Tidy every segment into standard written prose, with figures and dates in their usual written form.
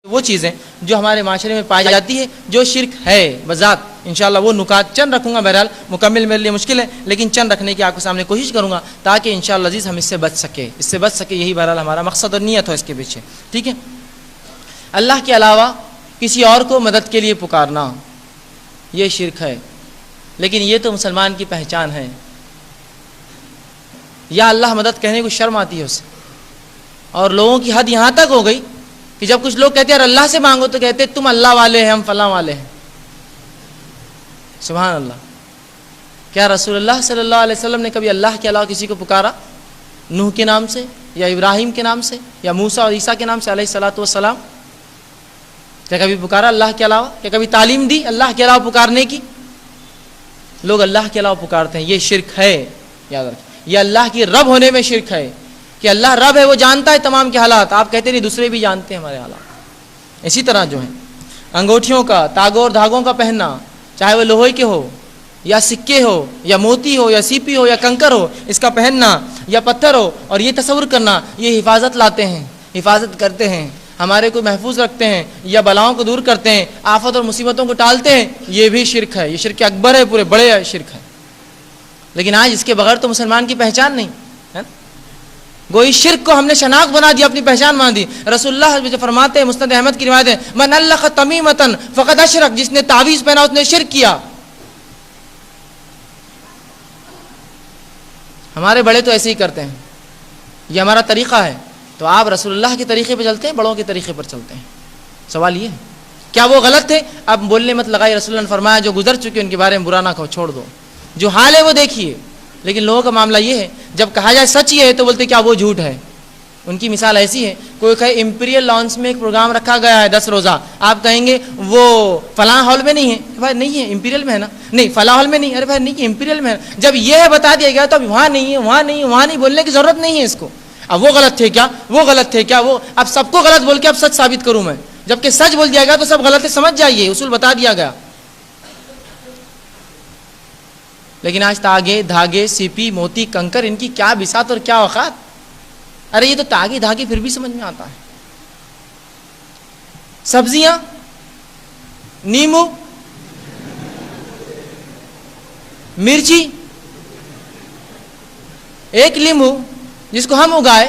وہ چیزیں جو ہمارے معاشرے میں پائی جاتی ہے جو شرک ہے بذات، انشاءاللہ وہ نکات چند رکھوں گا، بہرحال مکمل میرے لیے مشکل ہے لیکن چند رکھنے کی آپ کے سامنے کوشش کروں گا تاکہ انشاءاللہ عزیز ہم اس سے بچ سکے، یہی بہرحال ہمارا مقصد اور نیت ہو اس کے پیچھے، ٹھیک ہے۔ اللہ کے علاوہ کسی اور کو مدد کے لیے پکارنا یہ شرک ہے، لیکن یہ تو مسلمان کی پہچان ہے۔ یا اللہ مدد کہنے کو شرم آتی ہے اسے، اور لوگوں کی حد یہاں تک ہو گئی کہ جب کچھ لوگ کہتے ہیں اللہ سے مانگو تو کہتے ہیں تم اللہ والے ہیں، ہم فلاں والے ہیں۔ سبحان اللہ، کیا رسول اللہ صلی اللہ علیہ وسلم نے کبھی اللہ کے علاوہ کسی کو پکارا؟ نوح کے نام سے یا ابراہیم کے نام سے یا موسیٰ اور عیسیٰ کے نام سے علیہ الصلوۃ والسلام؟ کیا کبھی پکارا اللہ کے علاوہ؟ کیا کبھی تعلیم دی اللہ کے علاوہ پکارنے کی؟ لوگ اللہ کے علاوہ پکارتے ہیں، یہ شرک ہے، یاد رکھیں۔ یہ اللہ کی رب ہونے میں شرک ہے کہ اللہ رب ہے، وہ جانتا ہے تمام کے حالات، آپ کہتے نہیں دوسرے بھی جانتے ہیں ہمارے حالات۔ اسی طرح جو ہے انگوٹھیوں کا، تاگوں اور دھاگوں کا پہننا، چاہے وہ لوہے کے ہو یا سکے ہو یا موتی ہو یا سیپی ہو یا کنکر ہو، اس کا پہننا یا پتھر ہو، اور یہ تصور کرنا یہ حفاظت لاتے ہیں، حفاظت کرتے ہیں، ہمارے کو محفوظ رکھتے ہیں یا بلاؤں کو دور کرتے ہیں، آفت اور مصیبتوں کو ٹالتے ہیں، یہ بھی شرک ہے، یہ شرک اکبر ہے، پورے بڑے شرک ہے۔ لیکن آج اس کے بغیر تو مسلمان کی پہچان نہیں ہے، گوئی شرک کو ہم نے شناخت بنا دیا، اپنی پہچان مان دی۔ رسول اللہ جو فرماتے ہیں، مسند احمد کی روایت ہے، من علق تمیمۃ فقد اشرک، جس نے تعویذ پہنا اس نے شرک کیا۔ ہمارے بڑے تو ایسے ہی کرتے ہیں، یہ ہمارا طریقہ ہے، تو آپ رسول اللہ کے طریقے پہ چلتے ہیں، بڑوں کے طریقے پر چلتے ہیں؟ سوال یہ ہے، کیا وہ غلط تھے؟ اب بولنے مت لگائی، رسول اللہ نے فرمایا جو گزر چکے ان کے بارے میں برا نہ کہو، چھوڑ دو، جو حال ہے وہ دیکھیے۔ لیکن لوگوں کا معاملہ یہ ہے، جب کہا جائے سچ یہ ہے تو بولتے کیا وہ جھوٹ ہے۔ ان کی مثال ایسی ہے، کوئی کہے امپیریل لانس میں ایک پروگرام رکھا گیا ہے 10 روزہ، آپ کہیں گے وہ فلاں ہال میں نہیں ہے، بھائی نہیں ہے امپیریل میں ہے نا، نہیں فلاں ہال میں نہیں، ارے بھائی نہیں امپیریل میں ہے۔ جب یہ بتا دیا گیا تو اب وہاں نہیں ہے، وہاں نہیں ہے، وہاں نہیں، بولنے کی ضرورت نہیں ہے اس کو۔ اب وہ غلط تھے کیا، وہ غلط تھے کیا، وہ اب سب کو غلط بول کے اب سچ ثابت کروں میں، جبکہ سچ بول دیا گیا تو سب غلط ہے، سمجھ جائیے، اصول بتا دیا گیا۔ لیکن آج تاگے، دھاگے، سیپی، موتی، کنکر، ان کی کیا بساط اور کیا اوقات۔ ارے یہ تو تاگے دھاگے پھر بھی سمجھ میں آتا ہے، سبزیاں، نیمو، مرچی، ایک لیمو جس کو ہم اگائے،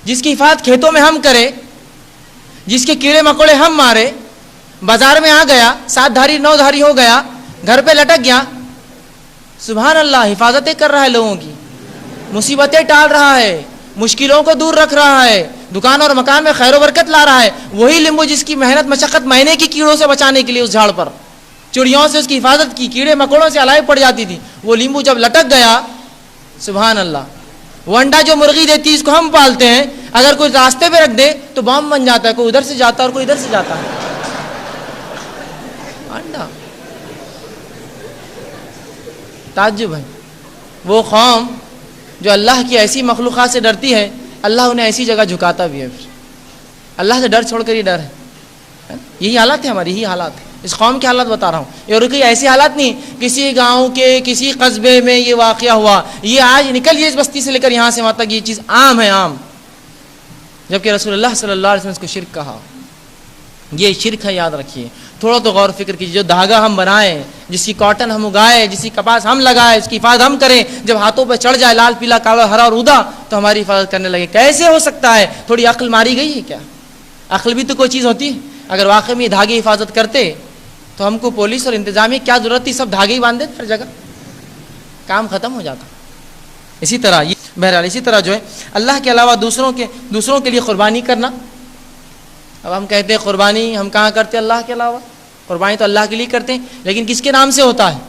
جس کی حفاظت کھیتوں میں ہم کرے، جس کے کیڑے مکوڑے ہم مارے، بازار میں آ گیا، 7 دھاری 9 دھاری ہو گیا، گھر پہ لٹک گیا، سبحان اللہ، حفاظتیں کر رہا ہے لوگوں کی، مصیبتیں ٹال رہا ہے، مشکلوں کو دور رکھ رہا ہے، دکان اور مکان میں خیر و برکت لا رہا ہے۔ وہی لیمبو جس کی محنت مشقت مہینے کی کیڑوں سے بچانے کے لیے اس جھاڑ پر چڑیوں سے اس کی حفاظت کی، کیڑے مکوڑوں سے علائق پڑ جاتی تھی، وہ لیمبو جب لٹک گیا، سبحان اللہ، وہ انڈا جو مرغی دیتی ہے اس کو ہم پالتے ہیں، اگر کوئی راستے پہ رکھ دے تو بم بن جاتا ہے، کوئی ادھر سے جاتا ہے اور کوئی ادھر سے جاتا ہے انڈا۔ تعجب ہے، وہ قوم جو اللہ کی ایسی مخلوقات سے ڈرتی ہے، اللہ انہیں ایسی جگہ جھکاتا بھی ہے، اللہ سے ڈر چھوڑ کر ہی ڈر ہے۔ یہی حالات ہے ہماری، یہی حالات ہے، اس قوم کے حالات بتا رہا ہوں، اور کوئی ایسے حالات نہیں کسی گاؤں کے کسی قصبے میں یہ واقعہ ہوا، یہ آج نکل یہ اس بستی سے لے کر یہاں سے وہاں تک یہ چیز عام ہے، عام، جبکہ رسول اللہ صلی اللہ علیہ وسلم نے اس کو شرک کہا۔ یہ شرک ہے، یاد رکھیے، تھوڑا تو غور فکر کیجیے۔ جو دھاگا ہم بنائیں، جس کی کاٹن ہم اگائے، جس کی کپاس ہم لگائے، اس کی حفاظت ہم کریں، جب ہاتھوں پہ چڑھ جائے لال پیلا کالا ہرا اور ادا تو ہماری حفاظت کرنے لگے، کیسے ہو سکتا ہے؟ تھوڑی عقل ماری گئی ہے کیا؟ عقل بھی تو کوئی چیز ہوتی ہے۔ اگر واقعی میں یہ دھاگے حفاظت کرتے تو ہم کو پولیس اور انتظامیہ کیا ضرورت تھی، سب دھاگے ہی باندھ دیتے ہر جگہ، کام ختم ہو جاتا۔ اسی طرح بہرحال اسی طرح جو ہے اللہ کے علاوہ دوسروں کے لیے قربانی کرنا۔ اب ہم کہتے ہیں قربانی ہم کہاں کرتے ہیں اللہ کے علاوہ؟ قربانی تو اللہ کے لیے کرتے ہیں، لیکن کس کے نام سے ہوتا ہے؟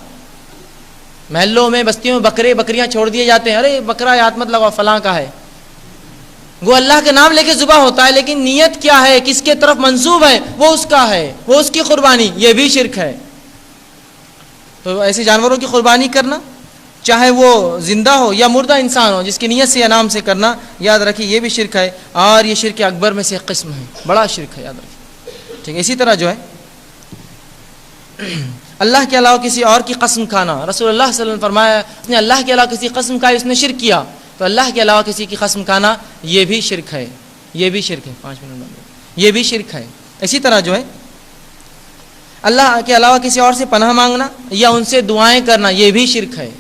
محلوں میں بستیوں میں بکریاں چھوڑ دیے جاتے ہیں، ارے بکرا ہاتھ مت لگاؤ فلاں کا ہے، وہ اللہ کے نام لے کے ذبح ہوتا ہے، لیکن نیت کیا ہے، کس کے طرف منسوب ہے، وہ اس کا ہے، وہ اس کی قربانی، یہ بھی شرک ہے۔ تو ایسے جانوروں کی قربانی کرنا، چاہے وہ زندہ ہو یا مردہ انسان ہو، جس کی نیت سے یا نام سے کرنا، یاد رکھیے یہ بھی شرک ہے، اور یہ شرک اکبر میں سے ایک قسم ہے، بڑا شرک ہے، یاد رکھیے، ٹھیک ہے۔ اسی طرح جو ہے اللہ کے علاوہ کسی اور کی قسم کھانا، رسول اللہ صلی اللہ علیہ وسلم نے فرمایا اس نے اللہ کے علاوہ کسی قسم کھائی اس نے شرک کیا، تو اللہ کے علاوہ کسی کی قسم کھانا یہ بھی شرک ہے، یہ بھی شرک ہے۔ 5 منٹ یہ بھی شرک ہے۔ اسی طرح جو ہے اللہ کے علاوہ کسی اور سے پناہ مانگنا یا ان سے دعائیں کرنا، یہ بھی شرک ہے۔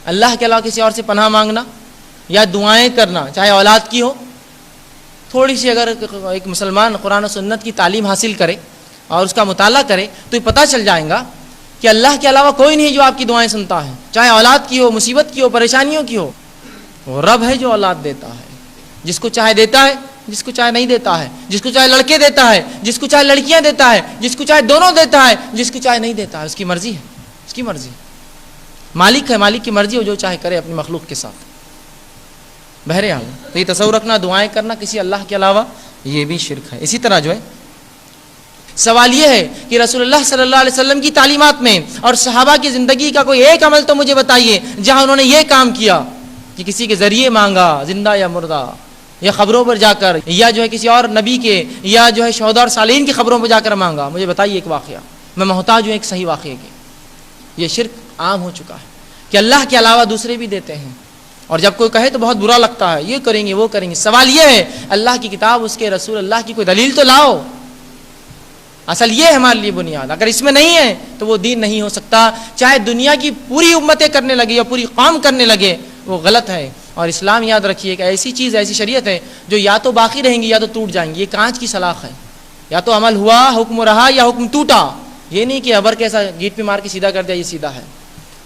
اللہ کے علاوہ کسی اور سے پناہ مانگنا یا دعائیں کرنا، چاہے اولاد کی ہو، تھوڑی سی اگر ایک مسلمان قرآن و سنت کی تعلیم حاصل کرے اور اس کا مطالعہ کرے تو یہ پتہ چل جائے گا کہ اللہ کے علاوہ کوئی نہیں جو آپ کی دعائیں سنتا ہے، چاہے اولاد کی ہو، مصیبت کی ہو، پریشانیوں کی ہو۔ وہ رب ہے جو اولاد دیتا ہے، جس کو چاہے دیتا ہے، جس کو چاہے نہیں دیتا ہے، جس کو چاہے لڑکے دیتا ہے، جس کو چاہے لڑکیاں دیتا ہے، جس کو چاہے دونوں دیتا ہے، جس کو چاہے نہیں دیتا ہے، اس کی مرضی ہے، اس کی مرضی۔ مالک ہے، مالک کی مرضی ہو، جو چاہے کرے اپنی مخلوق کے ساتھ۔ بہرحال تو یہ تصور رکھنا، دعائیں کرنا کسی اللہ کے علاوہ، یہ بھی شرک ہے۔ اسی طرح جو ہے سوال یہ ہے کہ رسول اللہ صلی اللہ علیہ وسلم کی تعلیمات میں اور صحابہ کی زندگی کا کوئی ایک عمل تو مجھے بتائیے جہاں انہوں نے یہ کام کیا کہ کسی کے ذریعے مانگا، زندہ یا مردہ، یا قبروں پر جا کر، یا جو ہے کسی اور نبی کے، یا جو ہے شہداء اور صالحین کی قبروں پر جا کر مانگا۔ مجھے بتائیے ایک واقعہ، میں محتاج ہوں ایک صحیح واقعے کی۔ یہ شرک عام ہو چکا ہے کہ اللہ کے علاوہ دوسرے بھی دیتے ہیں، اور جب کوئی کہے تو بہت برا لگتا ہے، یہ کریں گے وہ کریں گے۔ سوال یہ ہے اللہ کی کتاب، اس کے رسول اللہ کی کوئی دلیل تو لاؤ۔ اصل یہ ہے ہمارے لیے بنیاد، اگر اس میں نہیں ہے تو وہ دین نہیں ہو سکتا، چاہے دنیا کی پوری امتیں کرنے لگے یا پوری قوم کرنے لگے، وہ غلط ہے۔ اور اسلام یاد رکھیے کہ ایسی چیز، ایسی شریعت ہے جو یا تو باقی رہیں گی یا تو ٹوٹ جائیں گی۔ یہ کانچ کی سلاخ ہے، یا تو عمل ہوا، حکم رہا، یا حکم ٹوٹا۔ یہ نہیں کہ ابر کیسا گیٹ پہ مار کے سیدھا کر دیا یہ سیدھا ہے،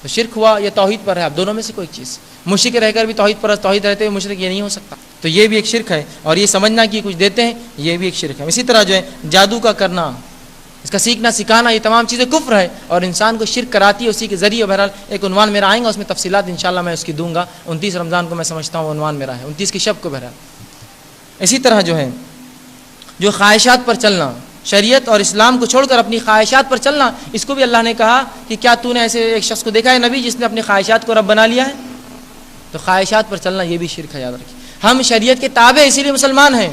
تو شرک ہوا یا توحید پر ہے، اب دونوں میں سے کوئی چیز۔ مشرک رہ کر بھی توحید پر، توحید رہتے ہوئے مشرک، یہ نہیں ہو سکتا، تو یہ بھی ایک شرک ہے۔ اور یہ سمجھنا کہ کچھ دیتے ہیں، یہ بھی ایک شرک ہے۔ اسی طرح جو ہے جادو کا کرنا، اس کا سیکھنا سکھانا، یہ تمام چیزیں کفر ہے اور انسان کو شرک کراتی ہے اسی کے ذریعے۔ بہرحال ایک عنوان میرا آئیں گا، اس میں تفصیلات انشاءاللہ میں اس کی دوں گا۔ 29 رمضان کو میں سمجھتا ہوں عنوان میرا ہے، 29 کی شب کو بہرحال۔ اسی طرح جو ہے جو خواہشات پر چلنا، شریعت اور اسلام کو چھوڑ کر اپنی خواہشات پر چلنا، اس کو بھی اللہ نے کہا کہ کیا تو نے ایسے ایک شخص کو دیکھا ہے نبی جس نے اپنی خواہشات کو رب بنا لیا ہے؟ تو خواہشات پر چلنا یہ بھی شرک ہے، یاد رکھیے۔ ہم شریعت کے تابع اسی لیے مسلمان ہیں،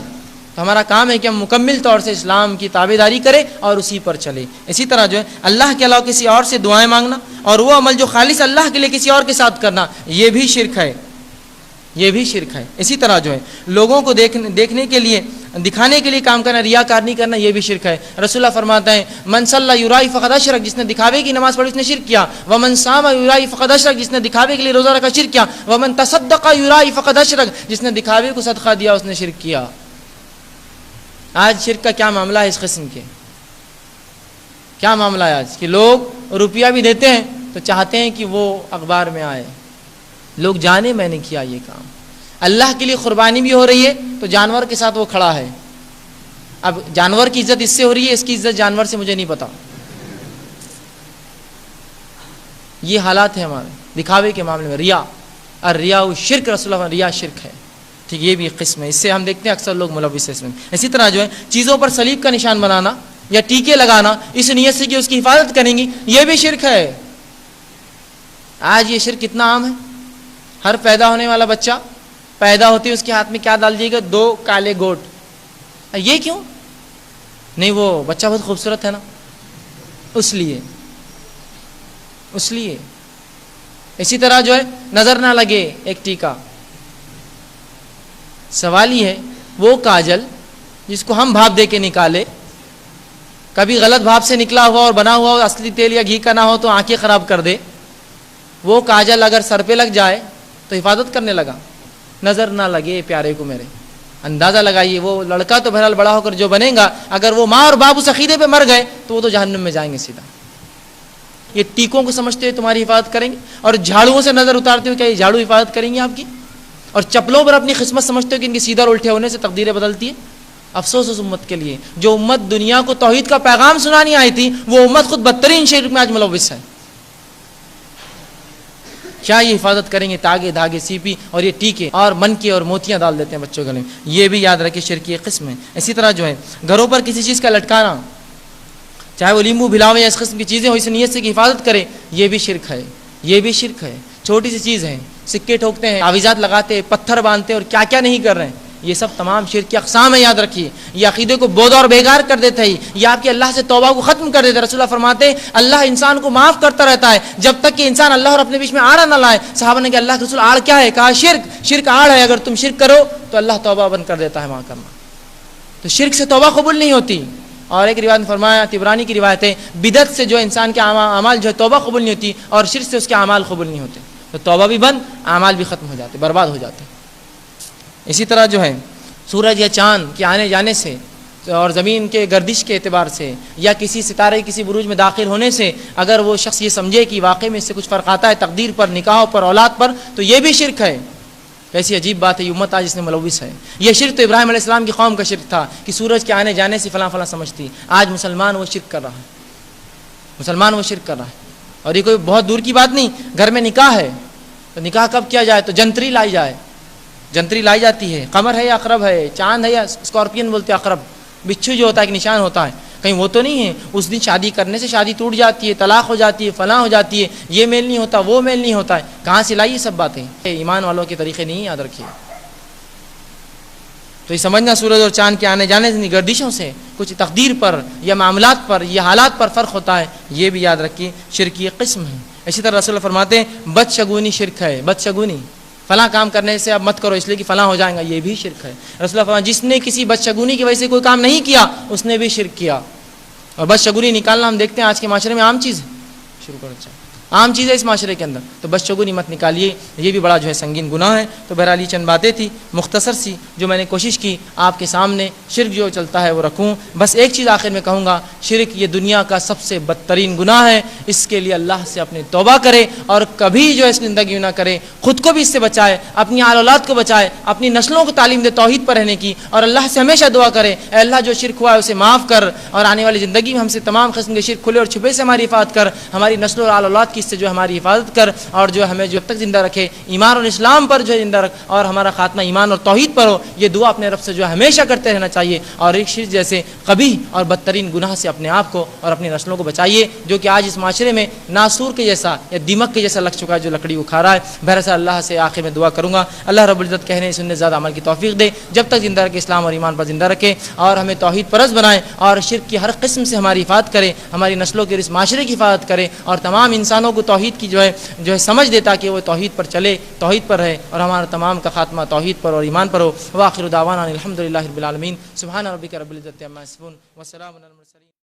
تو ہمارا کام ہے کہ ہم مکمل طور سے اسلام کی تابعداری کریں اور اسی پر چلیں۔ اسی طرح جو ہے اللہ کے علاوہ کسی اور سے دعائیں مانگنا اور وہ عمل جو خالص اللہ کے لیے کسی اور کے ساتھ کرنا، یہ بھی شرک ہے، یہ بھی شرک ہے۔ اسی طرح جو ہے لوگوں کو دیکھنے کے لیے، دکھانے کے لیے کام کرنا، ریاکارنی کرنا، یہ بھی شرک ہے۔ رسول اللہ فرماتے ہیں من صلی یرائی فقد اشرک، جس نے دکھاوے کی نماز پڑھی اس نے شرک کیا۔ ومن صام یرائی فقد اشرک، جس نے دکھاوے کے لیے روزہ رکھا شرک کیا۔ ومن تصدق یرائی فقد اشرک، جس نے دکھاوے کو صدقہ دیا اس نے شرک کیا۔ آج شرک کا کیا معاملہ ہے اس قسم کے؟ کیا معاملہ ہے آج کہ لوگ روپیہ بھی دیتے ہیں تو چاہتے ہیں کہ وہ اخبار میں آئے، لوگ جانے میں نے کیا یہ کام۔ اللہ کے لیے قربانی بھی ہو رہی ہے تو جانور کے ساتھ وہ کھڑا ہے۔ اب جانور کی عزت اس سے ہو رہی ہے، اس کی عزت جانور سے مجھے نہیں پتا۔ یہ حالات ہیں ہمارے دکھاوے کے معاملے میں۔ ریا، الریا شرک، رسول اللہ ریا شرک ہے، ٹھیک، یہ بھی ایک قسم ہے۔ اس سے ہم دیکھتے ہیں اکثر لوگ ملوث ہیں اس میں۔ اسی طرح جو ہے چیزوں پر صلیب کا نشان بنانا یا ٹیکے لگانا اس نیت سے کہ اس کی حفاظت کریں گی، یہ بھی شرک ہے۔ آج یہ شرک کتنا عام ہے، ہر پیدا ہونے والا بچہ پیدا ہوتے اس کے ہاتھ میں کیا ڈال دیے گا؟ 2 کالے گوٹ۔ یہ کیوں؟ نہیں وہ بچہ بہت خوبصورت ہے نا، اس لیے۔ اسی طرح جو ہے نظر نہ لگے ایک ٹیکا۔ سوال یہ ہے وہ کاجل جس کو ہم بھاپ دے کے نکالے، کبھی غلط بھاپ سے نکلا ہوا اور بنا ہوا اصلی تیل یا گھی کا نہ ہو تو آنکھیں خراب کر دے، وہ کاجل اگر سر پہ لگ جائے تو حفاظت کرنے لگا، نظر نہ لگے پیارے کو میرے۔ اندازہ لگائیے وہ لڑکا تو بہرحال بڑا ہو کر جو بنے گا، اگر وہ ماں اور باپ اس عقیدے پہ مر گئے تو وہ تو جہنم میں جائیں گے سیدھا۔ یہ ٹیکوں کو سمجھتے ہوئے تمہاری حفاظت کریں گے، اور جھاڑوؤں سے نظر اتارتے ہوئے کیا یہ جھاڑو حفاظت کریں گے آپ کی؟ اور چپلوں پر اپنی قسمت سمجھتے ہو کہ ان کے سیدھا اور الٹے ہونے سے تقدیریں بدلتی ہیں۔ افسوس اس امت کے لیے جو امت دنیا کو توحید کا پیغام سنانی آئی تھی، وہ امت خود بدترین شرک میں آج ملوث ہے۔ کیا یہ حفاظت کریں گے؟ تاگے دھاگے سیپی اور یہ ٹیکے اور من کے اور موتیاں ڈال دیتے ہیں بچوں گلے میں، یہ بھی یاد رکھے شرک کی ایک قسم ہے۔ اسی طرح جو ہے گھروں پر کسی چیز کا لٹکانا، چاہے وہ لیمبو بھلاوے یا اس قسم کی چیزیں ہو، اس نیت سے کہ حفاظت کرے، یہ بھی شرک ہے، یہ بھی شرک ہے۔ چھوٹی سی چیز ہے، سکے ٹھوکتے ہیں، تعویذات لگاتے ہیں، پتھر باندھتے ہیں اور کیا کیا نہیں کر رہے ہیں، یہ سب تمام شرک کی اقسام ہے، یاد رکھیے۔ یہ عقیدے کو بودھ اور بیکار کر دیتا ہے، یہ آپ کے اللہ سے توبہ کو ختم کر دیتا ہے۔ رسول اللہ فرماتے ہیں اللہ انسان کو معاف کرتا رہتا ہے جب تک کہ انسان اللہ اور اپنے بیچ میں آڑ نہ لائے۔ صحابہ نے کہا اللہ کے رسول آڑ کیا ہے؟ کہا شرک، شرک آڑ ہے، اگر تم شرک کرو تو اللہ توبہ بند کر دیتا ہے وہاں کرنا۔ تو شرک سے توبہ قبول نہیں ہوتی. اور ایک روایت میں فرمایا، طبرانی کی روایت ہے، بدعت سے جو انسان کے اعمال جو ہے توبہ قبول نہیں ہوتی، اور شرک سے اس کے اعمال قبول نہیں ہوتے. تو توبہ بھی بند، اعمال بھی ختم ہو جاتے، برباد ہو جاتے. اسی طرح جو ہے سورج یا چاند کے آنے جانے سے اور زمین کے گردش کے اعتبار سے یا کسی ستارے کسی بروج میں داخل ہونے سے اگر وہ شخص یہ سمجھے کہ واقعی میں اس سے کچھ فرق آتا ہے تقدیر پر، نکاحوں پر، اولاد پر، تو یہ بھی شرک ہے. کیسی عجیب بات ہے، یہ امت آج اس میں ملوث ہے. یہ شرک تو ابراہیم علیہ السلام کی قوم کا شرک تھا کہ سورج کے آنے جانے سے فلاں فلاں سمجھتی. آج مسلمان وہ شرک کر رہا ہے، مسلمان وہ شرک کر رہا ہے. اور یہ کوئی بہت دور کی بات نہیں. گھر میں نکاح ہے تو نکاح کب کیا جائے؟ تو جنتری لائی جائے، جنتری لائی جاتی ہے. قمر ہے یا عقرب ہے، چاند ہے یا اسکارپین بولتے ہیں عقرب، بچھو جو ہوتا ہے ایک نشان ہوتا ہے، کہیں وہ تو نہیں ہے. اس دن شادی کرنے سے شادی ٹوٹ جاتی ہے، طلاق ہو جاتی ہے، فلاں ہو جاتی ہے، یہ میل نہیں ہوتا، وہ میل نہیں ہوتا ہے. کہاں سے لائی یہ سب باتیں؟ ایمان والوں کے طریقے نہیں، یاد رکھیے. تو یہ سمجھنا سورج اور چاند کے آنے جانے سے، گردشوں سے کچھ تقدیر پر یا معاملات پر یا حالات پر فرق ہوتا ہے، یہ بھی یاد رکھیے شرک کی قسم ہے. اسی طرح رسول اللہ فرماتے ہیں بدشگونی شرک ہے. بدشگونی، فلاں کام کرنے سے اب مت کرو اس لیے کہ فلاں ہو جائیں گا، یہ بھی شرک ہے. رسول اللہ فرماتے جس نے کسی بدشگونی کی وجہ سے کوئی کام نہیں کیا اس نے بھی شرک کیا. اور بدشگونی نکالنا ہم دیکھتے ہیں آج کے معاشرے میں عام چیز ہے. شروع کرو، اچھا عام چیز ہے اس معاشرے کے اندر. تو بدشگونی مت نکالیے، یہ بھی بڑا جو ہے سنگین گناہ ہے. تو بہرحال یہ چند باتیں تھی مختصر سی جو میں نے کوشش کی آپ کے سامنے شرک جو چلتا ہے وہ رکھوں. بس ایک چیز آخر میں کہوں گا، شرک یہ دنیا کا سب سے بدترین گناہ ہے. اس کے لیے اللہ سے اپنے توبہ کرے اور کبھی جو ہے اس زندگی میں نہ کرے. خود کو بھی اس سے بچائے، اپنی آل اولاد کو بچائے، اپنی نسلوں کو تعلیم دے توحید پر رہنے کی، اور اللہ سے ہمیشہ دعا کرے اے اللہ جو شرک ہوا ہے اسے معاف کر، اور آنے والی زندگی میں ہم سے تمام قسم کے شرک کھلے اور چھپے سے ہماری حفاظت کر، ہماری نسل اور آل اولاد کی اس سے جو ہماری حفاظت کر، اور جو ہمیں جب تک زندہ رکھے ایمان اور اسلام پر جو ہے زندہ رکھ، اور ہمارا خاتمہ ایمان اور توحید پر ہو. یہ دعا اپنے رب سے جو ہے ہمیشہ کرتے رہنا چاہیے. اور ایک شرک جیسے قبیح اور بدترین گناہ سے اپنے آپ کو اور اپنی نسلوں کو بچائیے، جو کہ آج اس معاشرے میں ناسور کے جیسا یا دیمک کے جیسا لگ چکا ہے، جو لکڑی کو کھا رہا ہے. بہرحال اللہ سے آخر میں دعا کروں گا اللہ رب العزت کہنے سننے زیادہ عمل کی توفیق دے، جب تک زندہ رکھے اسلام اور ایمان پر زندہ رکھے، اور ہمیں توحید پرست بنائے، اور شرک کی ہر قسم سے ہماری حفاظت کرے، ہماری نسلوں کے اس معاشرے کی حفاظت کرے، اور تمام انسانوں کو توحید کی جو ہے سمجھ دے تاکہ وہ توحید پر چلے، توحید پر رہے، اور ہمارا تمام کا خاتمہ توحید پر اور ایمان پر ہو. وآخر دعوانا الحمدللہ رب العالمین. سبحان ربک رب العزت عما یصفون وسلام علی المرسلین.